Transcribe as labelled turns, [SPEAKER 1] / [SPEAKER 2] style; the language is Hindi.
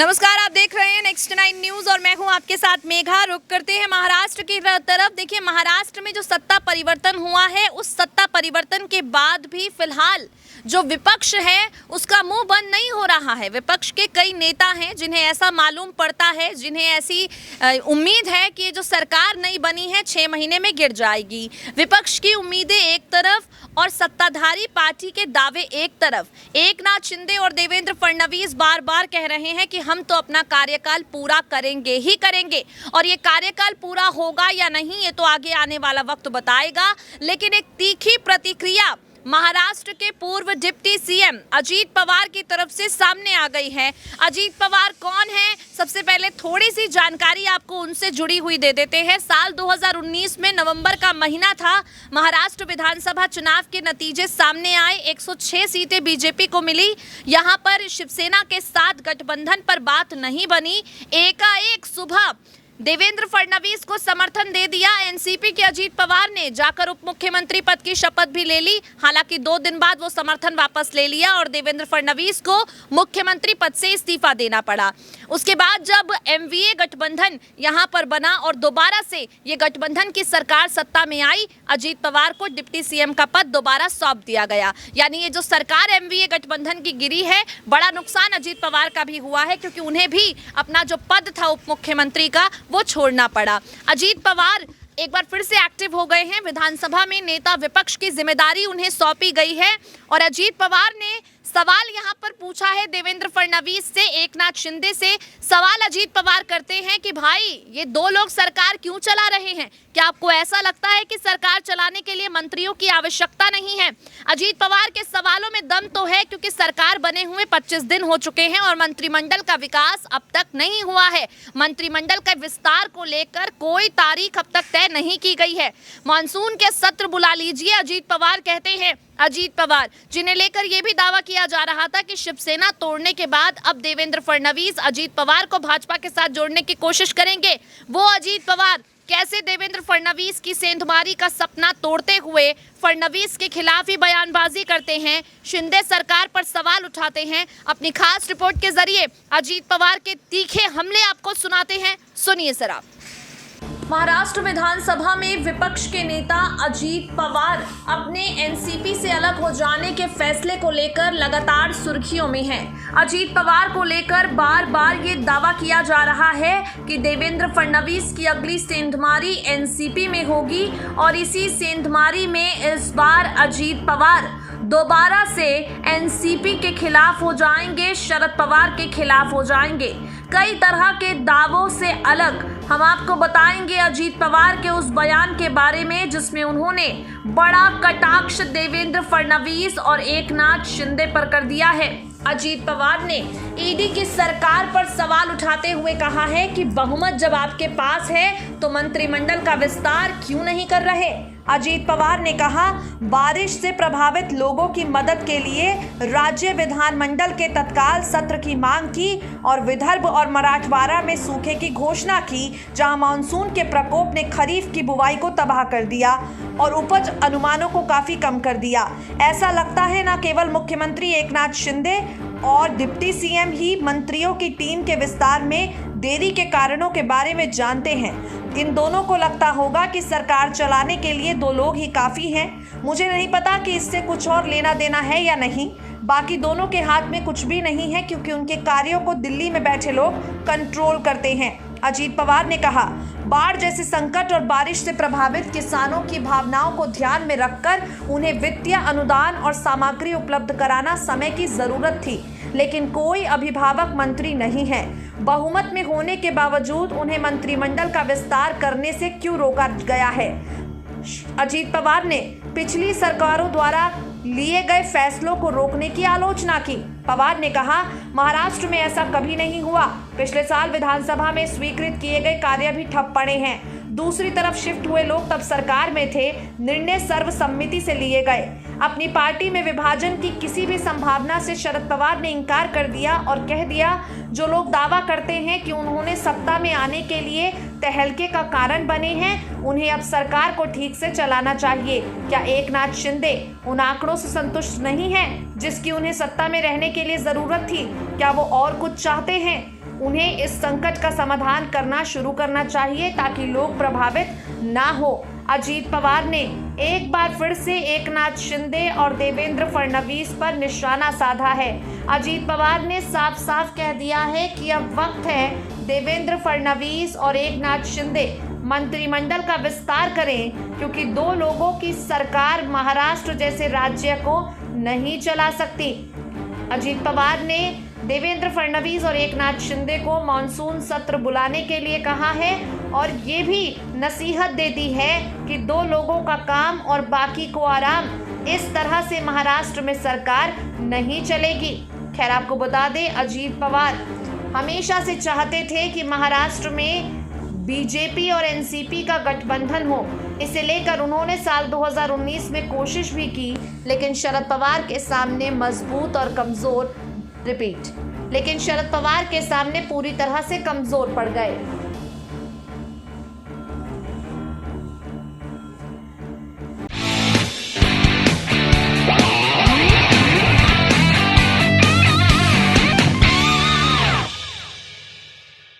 [SPEAKER 1] नमस्कार, आप देख रहे हैं नेक्स्ट 9 न्यूज और मैं हूं आपके साथ मेघा। रुक करते हैं महाराष्ट्र की तरफ। देखिए, महाराष्ट्र में जो सत्ता परिवर्तन हुआ है, उस सत्ता परिवर्तन के बाद भी फिलहाल जो विपक्ष है उसका मुंह बंद नहीं हो रहा है। विपक्ष के कई नेता हैं जिन्हें ऐसा मालूम पड़ता है, जिन्हें ऐसी उम्मीद है कि जो सरकार नई बनी है 6 महीने में गिर जाएगी। विपक्ष की उम्मीदें एक तरफ और सत्ताधारी पार्टी के दावे एक तरफ। एकनाथ शिंदे और देवेंद्र फडणवीस बार बार कह रहे हैं कि हम तो अपना कार्यकाल पूरा करेंगे ही करेंगे, और ये कार्यकाल पूरा होगा या नहीं ये तो आगे आने वाला वक्त बताएगा। लेकिन एक तीखी प्रतिक्रिया महाराष्ट्र के पूर्व डिप्टी सीएम अजीत पवार की तरफ से सामने आ गई है। अजीत पवार कौन है, सबसे पहले थोड़ी सी जानकारी आपको उनसे जुड़ी हुई दे देते हैं। साल 2019 में नवंबर का महीना था, महाराष्ट्र विधानसभा चुनाव के नतीजे सामने आए। 106 सीटें बीजेपी को मिली। यहां पर शिवसेना के साथ गठबंधन पर बात नहीं बनी। एकाएक सुबह देवेंद्र फडणवीस को समर्थन दे दिया। एनसीपी के अजीत पवार ने जाकर उप मुख्यमंत्री पद की शपथ भी ले ली। हालांकि 2 दिन बाद वो समर्थन वापस ले लिया और देवेंद्र फडणवीस को मुख्यमंत्री पद से इस्तीफा देना पड़ा। उसके बाद जब एमवीए गठबंधन यहां पर बना और दोबारा से ये गठबंधन की सरकार सत्ता में आई, अजीत पवार को डिप्टी सीएम का पद दोबारा सौंप दिया गया। यानी ये जो सरकार एमवीए गठबंधन की गिरी है, बड़ा नुकसान अजीत पवार का भी हुआ है, क्योंकि उन्हें भी अपना जो पद था उप मुख्यमंत्री का वो छोड़ना पड़ा। अजीत पवार एक बार फिर से एक्टिव हो गए हैं। विधानसभा में नेता विपक्ष की जिम्मेदारी उन्हें सौंपी गई है और अजीत पवार ने सवाल यहां पर पूछा है देवेंद्र फडणवीस से, एकनाथ शिंदे से। सवाल अजीत पवार करते हैं कि भाई ये 2 लोग सरकार क्यों चला रहे हैं? क्या आपको ऐसा लगता है कि सरकार चलाने के लिए मंत्रियों की आवश्यकता नहीं है? अजीत पवार के सवालों में दम तो है, क्योंकि सरकार बने हुए 25 दिन हो चुके हैं और मंत्रिमंडल का विकास अब तक नहीं हुआ है। मंत्रिमंडल के विस्तार को लेकर कोई तारीख अब तक तय नहीं की गई है। मानसून के सत्र बुला लीजिए, अजीत पवार कहते हैं। अजीत पवार जिन्हें लेकर यह भी दावा किया जा रहा था कि शिवसेना तोड़ने के बाद अब देवेंद्र फडणवीस अजीत पवार को भाजपा के साथ जोड़ने की कोशिश करेंगे। वो अजीत पवार कैसे देवेंद्र फडणवीस की सेंधमारी का सपना तोड़ते हुए फडणवीस के खिलाफ ही बयानबाजी करते हैं, शिंदे सरकार पर सवाल उठाते हैं। अपनी खास रिपोर्ट के जरिए अजीत पवार के तीखे हमले आपको सुनाते हैं, सुनिए सर आप। महाराष्ट्र विधानसभा में विपक्ष के नेता अजीत पवार अपने एनसीपी से अलग हो जाने के फैसले को लेकर लगातार सुर्खियों में हैं। अजीत पवार को लेकर बार बार ये दावा किया जा रहा है कि देवेंद्र फडणवीस की अगली सेंधमारी एनसीपी में होगी और इसी सेंधमारी में इस बार अजीत पवार दोबारा से एनसीपी के खिलाफ हो जाएंगे, शरद पवार के खिलाफ हो जाएंगे। कई तरह के दावों से अलग हम आपको बताएंगे अजीत पवार के उस बयान के बारे में जिसमें उन्होंने बड़ा कटाक्ष देवेंद्र फडणवीस और एकनाथ शिंदे पर कर दिया है। अजीत पवार ने ईडी की सरकार पर सवाल उठाते हुए कहा है कि बहुमत जब आपके पास है तो मंत्रिमंडल का विस्तार क्यों नहीं कर रहे? अजीत पवार ने कहा, बारिश से प्रभावित लोगों की मदद के लिए राज्य विधानमंडल के तत्काल सत्र की मांग की और विदर्भ और मराठवाड़ा में सूखे की घोषणा की, जहां मानसून के प्रकोप ने खरीफ की बुवाई को तबाह कर दिया और उपज अनुमानों को काफी कम कर दिया। ऐसा लगता है न केवल मुख्यमंत्री एकनाथ शिंदे और डिप्टी सीएम ही मंत्रियों की टीम के विस्तार में देरी के कारणों के बारे में जानते हैं। इन दोनों को लगता होगा कि सरकार चलाने के लिए 2 लोग ही काफी हैं। मुझे नहीं पता कि इससे कुछ और लेना देना है या नहीं। बाकी दोनों के हाथ में कुछ भी नहीं है, क्योंकि उनके कार्यों को दिल्ली में बैठे लोग कंट्रोल करते हैं। अजीत पवार ने कहा, बाढ़ जैसे संकट और बारिश से प्रभावित किसानों की भावनाओं को ध्यान में रखकर उन्हें वित्तीय अनुदान और सामग्री उपलब्ध कराना समय की जरूरत थी, लेकिन कोई अभिभावक मंत्री नहीं है। बहुमत में होने के बावजूद उन्हें मंत्रिमंडल का विस्तार करने से क्यों रोका गया है? अजीत पवार ने पिछली सरकारों द्वारा लिए गए फैसलों को रोकने की आलोचना की। पवार ने कहा, महाराष्ट्र में ऐसा कभी नहीं हुआ। पिछले साल विधानसभा में स्वीकृत किए गए कार्य भी ठप पड़े हैं। दूसरी तरफ शिफ्ट हुए लोग तब सरकार में थे, निर्णय सर्वसम्मति से लिए गए। अपनी पार्टी में विभाजन की किसी भी संभावना से शरद पवार ने इनकार कर दिया और कह दिया, जो लोग दावा करते हैं कि उन्होंने सत्ता में आने के लिए तहलके का कारण बने हैं, उन्हें अब सरकार को ठीक से चलाना चाहिए। क्या एकनाथ शिंदे उन आंकड़ों से संतुष्ट नहीं है जिसकी उन्हें सत्ता में रहने के लिए जरूरत थी? क्या वो और कुछ चाहते हैं?
[SPEAKER 2] उन्हें इस संकट का समाधान करना शुरू करना चाहिए ताकि लोग प्रभावित ना हो। अजीत पवार ने एक बार फिर से एकनाथ शिंदे और देवेंद्र फडणवीस पर निशाना साधा है। अजीत पवार ने साफ साफ कह दिया है कि अब वक्त है देवेंद्र फडणवीस और एकनाथ शिंदे मंत्रिमंडल का विस्तार करें, क्योंकि दो लोगों की सरकार महाराष्ट्र जैसे राज्य को नहीं चला सकती। अजीत पवार ने देवेंद्र फडणवीस और एकनाथ शिंदे को मॉनसून सत्र बुलाने के लिए कहा है और ये भी नसीहत दे दी है कि दो लोगों का काम और बाकी को आराम। इस तरह से महाराष्ट्र में सरकार नहीं चलेगी। खैर, आपको बता दें, अजीत पवार हमेशा से चाहते थे कि महाराष्ट्र में बीजेपी और एनसीपी का गठबंधन हो। इसे लेकर उन्होंने साल 2019 में कोशिश भी की, लेकिन शरद पवार के सामने मजबूत और कमजोर लेकिन शरद पवार के सामने पूरी तरह से कमजोर पड़ गए।